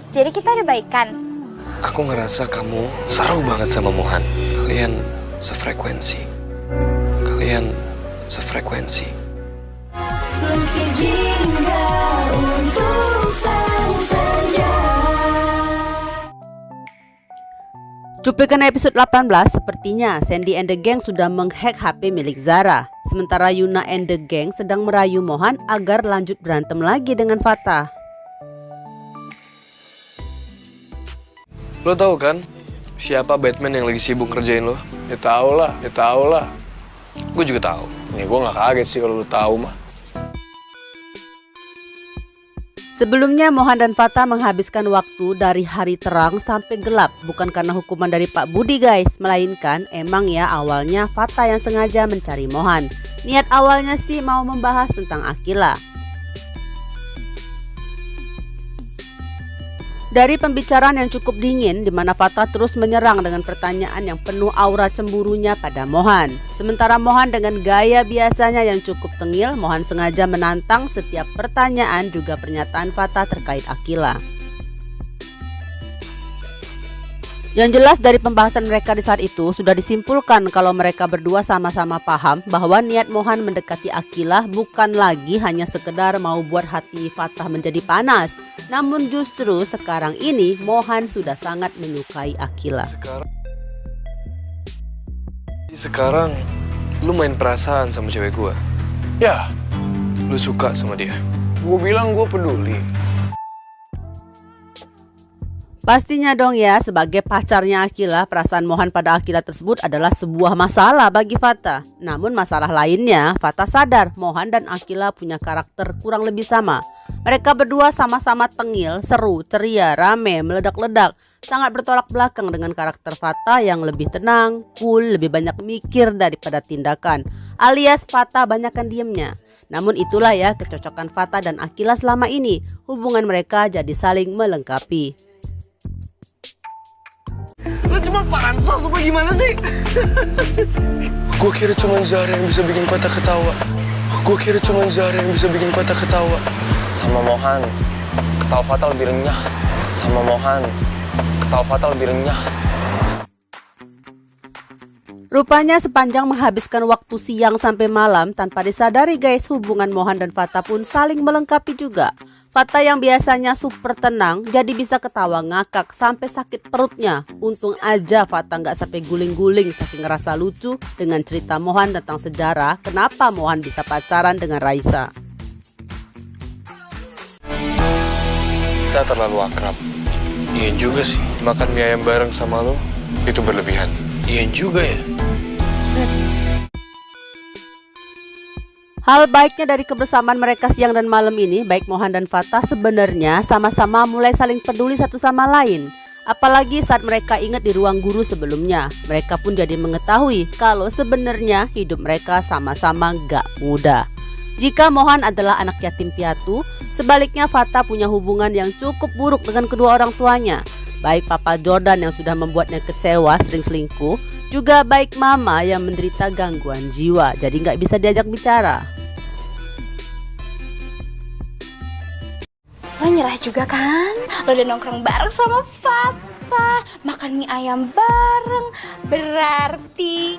Jadi kita udah baikan? Aku ngerasa kamu seru banget sama Mohan. Kalian sefrekuensi. Kalian sefrekuensi. Cuplikan episode 18, sepertinya Sandy and the Gang sudah menghack HP milik Zara. Sementara Yuna and the Gang sedang merayu Mohan agar lanjut berantem lagi dengan Fatah. Lo tahu kan siapa Batman yang lagi sibuk kerjain lo? Ya tau lah, ya tau lah. Gue juga tahu. Ya gue gak kaget sih kalau lu tahu mah. Sebelumnya Mohan dan Fatah menghabiskan waktu dari hari terang sampai gelap. Bukan karena hukuman dari Pak Budi guys, melainkan emang ya awalnya Fatah yang sengaja mencari Mohan. Niat awalnya sih mau membahas tentang Akila. Dari pembicaraan yang cukup dingin di mana Fatah terus menyerang dengan pertanyaan yang penuh aura cemburunya pada Mohan. Sementara Mohan dengan gaya biasanya yang cukup tengil, Mohan sengaja menantang setiap pertanyaan juga pernyataan Fatah terkait Akila. Yang jelas dari pembahasan mereka di saat itu sudah disimpulkan kalau mereka berdua sama-sama paham bahwa niat Mohan mendekati Akila bukan lagi hanya sekedar mau buat hati Fatah menjadi panas. Namun justru sekarang ini Mohan sudah sangat menyukai Akila. Sekarang lu main perasaan sama cewek gua. Ya, Lu suka sama dia. gue bilang gue peduli. Pastinya dong ya, sebagai pacarnya Akila, perasaan Mohan pada Akila tersebut adalah sebuah masalah bagi Fatah. Namun masalah lainnya, Fatah sadar Mohan dan Akila punya karakter kurang lebih sama. Mereka berdua sama-sama tengil, seru, ceria, rame, meledak-ledak. Sangat bertolak belakang dengan karakter Fatah yang lebih tenang, cool, lebih banyak mikir daripada tindakan. Alias Fatah banyakkan diemnya. Namun itulah ya kecocokan Fatah dan Akila selama ini. Hubungan mereka jadi saling melengkapi. Lu cuma pansos apa gimana sih? Gue kira cuma Zara yang bisa bikin Fatah ketawa. Gue kira cuma Zara yang bisa bikin Fatah ketawa. Sama Mohan, ketawa Fatah lebih renyah. Sama Mohan, ketawa Fatah lebih renyah. Rupanya sepanjang menghabiskan waktu siang sampai malam tanpa disadari guys, hubungan Mohan dan Fatah pun saling melengkapi juga. Fatah yang biasanya super tenang jadi bisa ketawa ngakak sampai sakit perutnya. Untung aja Fatah nggak sampai guling-guling saking ngerasa lucu dengan cerita Mohan tentang sejarah kenapa Mohan bisa pacaran dengan Raisa. Kita terlalu akrab. Iya juga sih. Makan mie ayam bareng sama lo itu berlebihan. Iya juga ya. Hal baiknya dari kebersamaan mereka siang dan malam ini, baik Mohan dan Fatah sebenarnya sama-sama mulai saling peduli satu sama lain. Apalagi saat mereka ingat di ruang guru sebelumnya, mereka pun jadi mengetahui kalau sebenarnya hidup mereka sama-sama gak mudah. Jika Mohan adalah anak yatim piatu, sebaliknya Fatah punya hubungan yang cukup buruk dengan kedua orang tuanya. Baik Papa Jordan yang sudah membuatnya kecewa sering selingkuh, juga baik Mama yang menderita gangguan jiwa, jadi gak bisa diajak bicara. Lo nyerah juga kan? Lo udah nongkrong bareng sama Fatah, makan mie ayam bareng. Berarti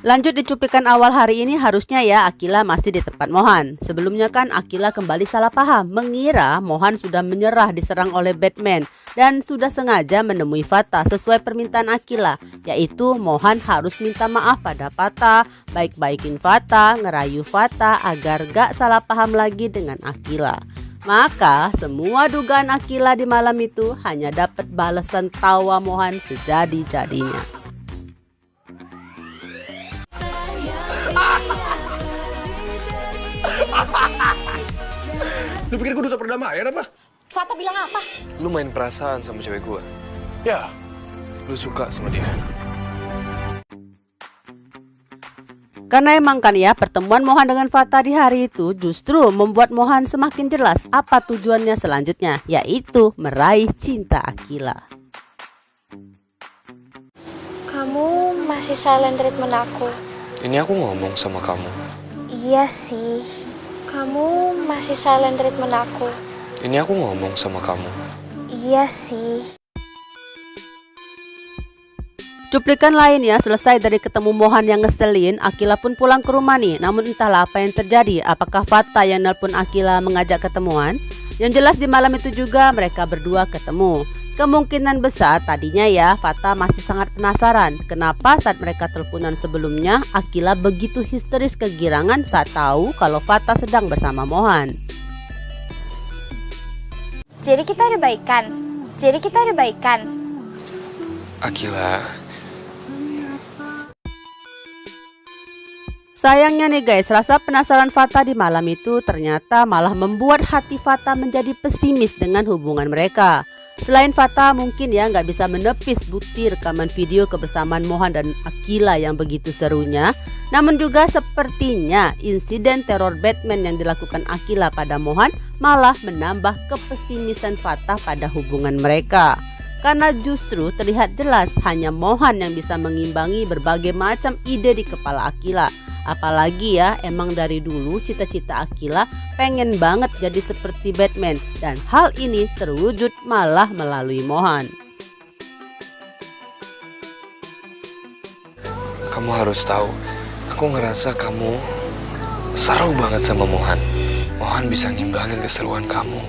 Lanjut di cuplikan awal hari ini, harusnya ya Akila masih di tempat Mohan. Sebelumnya kan Akila kembali salah paham, mengira Mohan sudah menyerah diserang oleh Batman dan sudah sengaja menemui Fatah sesuai permintaan Akila, yaitu Mohan harus minta maaf pada Fatah, baik-baikin Fatah, ngerayu Fatah agar gak salah paham lagi dengan Akila. Maka semua dugaan Akila di malam itu hanya dapat balasan tawa Mohan sejadi-jadinya. Lu pikir gue duta perdamaian apa? Fatah bilang apa? Lu main perasaan sama cewek gua. Ya, Lu suka sama dia. Karena emang kan ya, pertemuan Mohan dengan Fatah di hari itu justru membuat Mohan semakin jelas apa tujuannya selanjutnya, yaitu meraih cinta Akila. Kamu masih silent treatment aku. Ini aku ngomong sama kamu. Iya sih. kamu masih silent treatment aku. Ini aku ngomong sama kamu. Iya sih. Cuplikan lainnya, selesai dari ketemu Mohan yang ngeselin, Akila pun pulang ke rumah nih. Namun entahlah apa yang terjadi. Apakah Fata yang nelpon Akila mengajak ketemuan? Yang jelas di malam itu juga mereka berdua ketemu. Kemungkinan besar tadinya ya Fata masih sangat penasaran kenapa saat mereka teleponan sebelumnya Akila begitu histeris kegirangan saat tahu kalau Fata sedang bersama Mohan. Jadi kita ada baikan. Jadi kita ada baikan. Akila, sayangnya nih guys, rasa penasaran Fata di malam itu ternyata malah membuat hati Fata menjadi pesimis dengan hubungan mereka. Selain Fata mungkin ya nggak bisa menepis bukti rekaman video kebersamaan Mohan dan Akila yang begitu serunya. Namun juga sepertinya insiden teror Batman yang dilakukan Akila pada Mohan malah menambah kepesimisan Fata pada hubungan mereka. Karena justru terlihat jelas hanya Mohan yang bisa mengimbangi berbagai macam ide di kepala Akila. Apalagi ya emang dari dulu cita-cita Akila pengen banget jadi seperti Batman. Dan hal ini terwujud malah melalui Mohan. kamu harus tahu, aku ngerasa kamu seru banget sama Mohan. Mohan bisa ngimbangin keseruan kamu.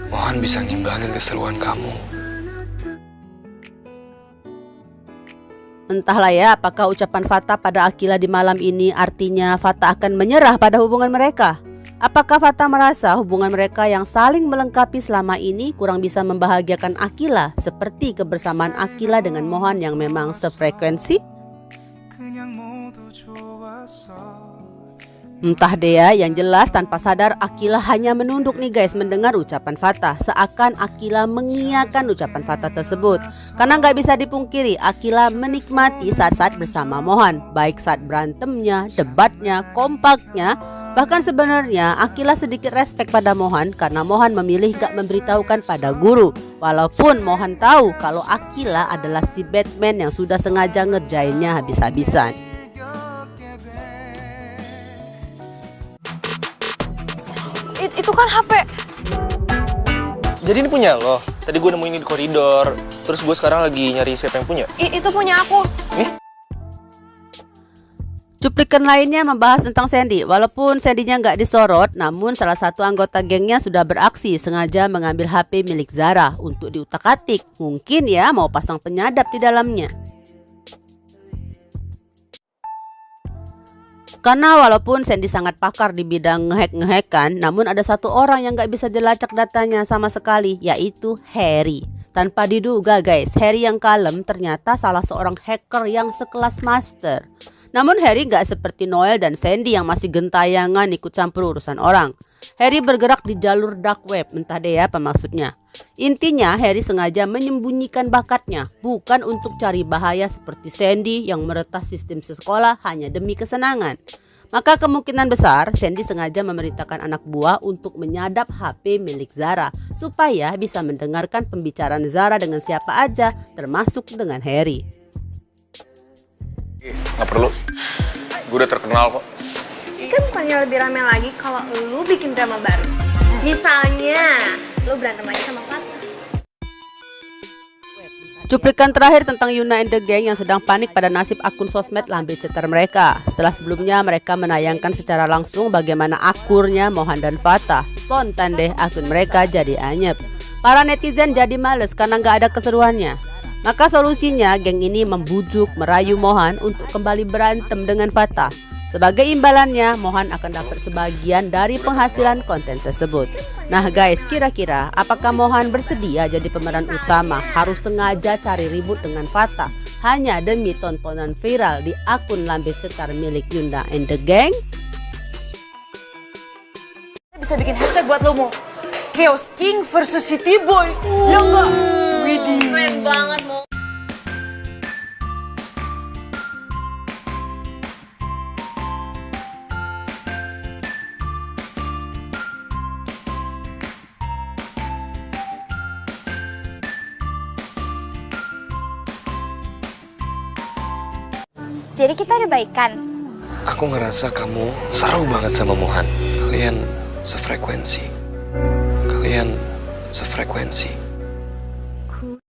Mohan bisa ngimbangin keseruan kamu. Entahlah ya apakah ucapan Fata pada Akila di malam ini artinya Fata akan menyerah pada hubungan mereka. Apakah Fata merasa hubungan mereka yang saling melengkapi selama ini kurang bisa membahagiakan Akila seperti kebersamaan Akila dengan Mohan yang memang sefrekuensi? Entah deh ya, yang jelas tanpa sadar Akila hanya menunduk nih guys mendengar ucapan Fata. Seakan Akila mengiyakan ucapan Fata tersebut. Karena nggak bisa dipungkiri Akila menikmati saat-saat bersama Mohan. Baik saat berantemnya, debatnya, kompaknya. Bahkan sebenarnya Akila sedikit respek pada Mohan karena Mohan memilih gak memberitahukan pada guru. Walaupun Mohan tahu kalau Akila adalah si Batman yang sudah sengaja ngerjainnya habis-habisan. Itu kan HP. Jadi ini punya lo? Tadi gue nemuin ini di koridor. Terus gue sekarang lagi nyari siapa yang punya. Itu punya aku. Cuplikan lainnya membahas tentang Sandy. Walaupun Sandy-nya nggak disorot, namun salah satu anggota gengnya sudah beraksi sengaja mengambil HP milik Zara untuk diutak-atik. Mungkin ya mau pasang penyadap di dalamnya. Karena walaupun Sandy sangat pakar di bidang ngehack-ngehackan, namun ada satu orang yang gak bisa dilacak datanya sama sekali, yaitu Harry. Tanpa diduga guys, Harry yang kalem ternyata salah seorang hacker yang sekelas master. Namun Harry gak seperti Noel dan Sandy yang masih gentayangan ikut campur urusan orang. Harry bergerak di jalur dark web, entah deh ya apa maksudnya. Intinya Harry sengaja menyembunyikan bakatnya, bukan untuk cari bahaya seperti Sandy yang meretas sistem sekolah hanya demi kesenangan. Maka kemungkinan besar Sandy sengaja memerintahkan anak buah untuk menyadap HP milik Zara supaya bisa mendengarkan pembicaraan Zara dengan siapa aja, termasuk dengan Harry. Nggak perlu. Gue udah terkenal kok. Kan bukannya lebih rame lagi kalau lu bikin drama baru. Misalnya, lu berantem lagi sama Fata. Cuplikan terakhir tentang Yuna and the Gang yang sedang panik pada nasib akun sosmed lambe cetar mereka. Setelah sebelumnya mereka menayangkan secara langsung bagaimana akurnya Mohan dan Fata. Spontan deh akun mereka jadi anyep. Para netizen jadi males karena nggak ada keseruannya. Maka solusinya geng ini membujuk merayu Mohan untuk kembali berantem dengan Fata. Sebagai imbalannya, Mohan akan dapat sebagian dari penghasilan konten tersebut. Nah guys, kira-kira apakah Mohan bersedia jadi pemeran utama harus sengaja cari ribut dengan Fata hanya demi tontonan viral di akun lambe cetar milik Yuna and the Gang? Bisa bikin hashtag buat lo mau Chaos King versus City Boy. Ya enggak? Widih. Keren banget mau. Jadi kita ada baikan. Aku ngerasa kamu seru banget sama Mohan. Kalian sefrekuensi. Kalian sefrekuensi.